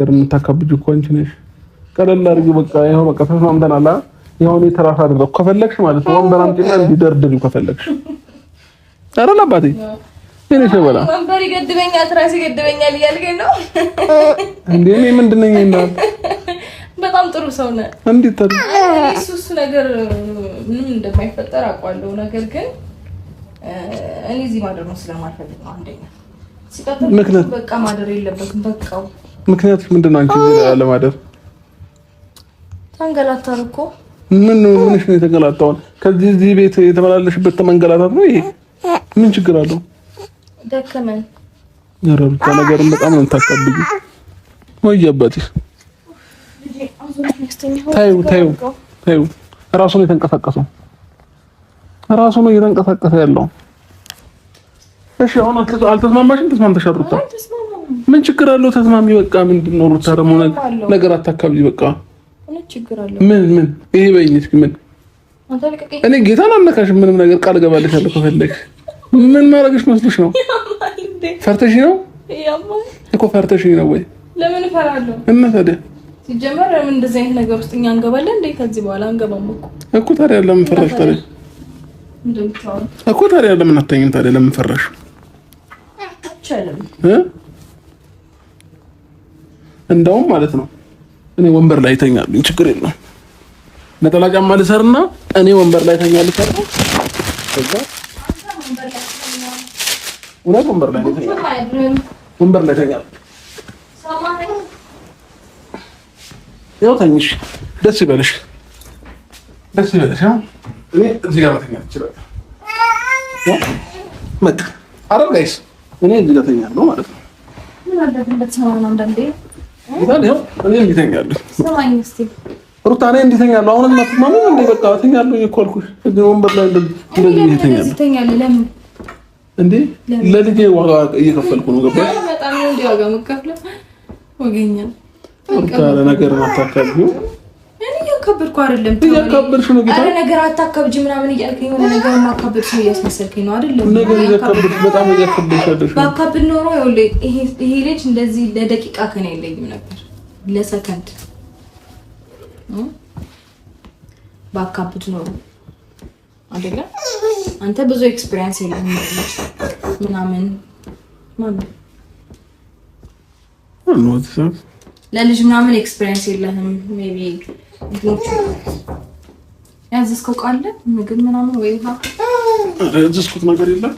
የምታካብጁ እኮ አንቺ ነሽ። ቀለል አድርጊ በቃ ይሄው በቃ ተስማምተናል። ይሄው እኔ ተራፋ አድርገው ከፈለግሽ ማለት ነው ወንበር አምጪና እንዲደርድሩ ከፈለግሽ አረላ አባቴ እኔ ሸበላ ወንበር ይገድበኛል ትራስ ይገድበኛል እያልከኝ ነው እንዴ? እኔ ምንድነኝ እና በጣም ጥሩ ሰው ነህ። እንዴት ታዲያ እሱ ነገር ምንም እንደማይፈጠር አውቃለሁ። ነገር ግን እኔ እዚህ ማደር ነው ስለማልፈልግ ነው አንደኛ። ሲቀጥል በቃ ማደር የለበትም በቃው። ምክንያቱም ምንድነው አንቺ እዚህ ለማደር ተንገላታል እኮ ምን ነው የተንገላታው? ከዚህ እዚህ ቤት የተመላለሽበት ተመንገላታት ነው ይሄ። ምን ችግር አለው? ደከመን ያረሩት ነገርም በጣም ነው ታቀብኝ ወይ አባቴ። ታዩ ራሱ ነው የተንቀሳቀሰው። ራሱ ነው እየተንቀሳቀሰ ያለው። እሺ አሁን አልተስማማሽም? ተስማምተሻል ሩታ? ምን ችግር አለው? ተስማሚ በቃ። ምንድነው ሩታ ደግሞ ነገር አታካብጂ በቃ። ምን ይሄ በይኝ እስኪ ምን እኔ ጌታን አልነካሽም። ምንም ነገር ቃል ገባልሻለሁ ከፈለግሽ። ምን ማድረግሽ መስሎሽ ነው? ፈርተሽ ነው እኮ ፈርተሽ ነው ወይ? ለምን እፈራለሁ? እና ታዲያ ሲጀመር ለምን እንደዚህ አይነት ነገር ውስጥ እኛ እንገባለን እንዴ? ከዚህ በኋላ አንገባም እኮ ታዲያ ለምን ፈራሽ ታዲያ? እኮ ታዲያ ለምን አትተኝም ታዲያ? ለምን ፈራሽ? አቻለም እንደውም ማለት ነው እኔ ወንበር ላይ ተኛለሁ፣ ችግር የለውም። ነጠላ ጫማ ልሰርና እኔ ወንበር ላይ ተኛለሁ። ከዛ ወንበር ላይ ወንበር ላይ ተኛለሁ። ያው ተኝሽ፣ ደስ ይበልሽ፣ ደስ ይበልሽ። ያው እኔ እዚህ ጋር ተኛለሁ ይችላል። መጣ አረብ ጋይስ፣ እኔ እዚህ ጋር ተኛለሁ ማለት ነው። ምን አለበት ሰማን አንዳንዴ ይታየው እኔ እንዲተኛለሁ። ሰማኝ እስቲ ሩታ፣ እኔ እንዲተኛለሁ። አሁን ማጥማም እንዴ በቃ ተኛለሁ እኮ አልኩሽ። እዚህ ወንበር ላይ እንደዚህ ተኛለሁ። ለምን እንዴ? ለልጄ ዋጋ እየከፈልኩ ነው። ገባሽ? በጣም ነው እንዴ ዋጋ መከፍለው ወገኛ። ሩታ ለነገር አታካብጂው። እኔ ያከብርኩ አይደለም። ያከብርሽ ነው ጌታ። አረ ነገር አታካብጂ ምናምን እያልከኝ የሆነ ነገር ማካብርሽ ነው እያስመሰልከኝ ነው አይደለም? ነገር ያከብርሽ በጣም ያከብርሽ አይደል? ባካብድ ኖሮ ይሄ ልጅ እንደዚህ ለደቂቃ ከኔ የለኝም ነበር፣ ለሰከንድ ባካብድ ኖሮ አይደለም። አንተ ብዙ ኤክስፒሪየንስ የለህም ምናምን ማለት ነው። ለልጅ ምናምን ኤክስፒሪየንስ የለህም። ሜቢ ያዘዝከው ቃል ምግብ ምናምን ወይ ውሃ ያዘዝኩት ነገር የለም።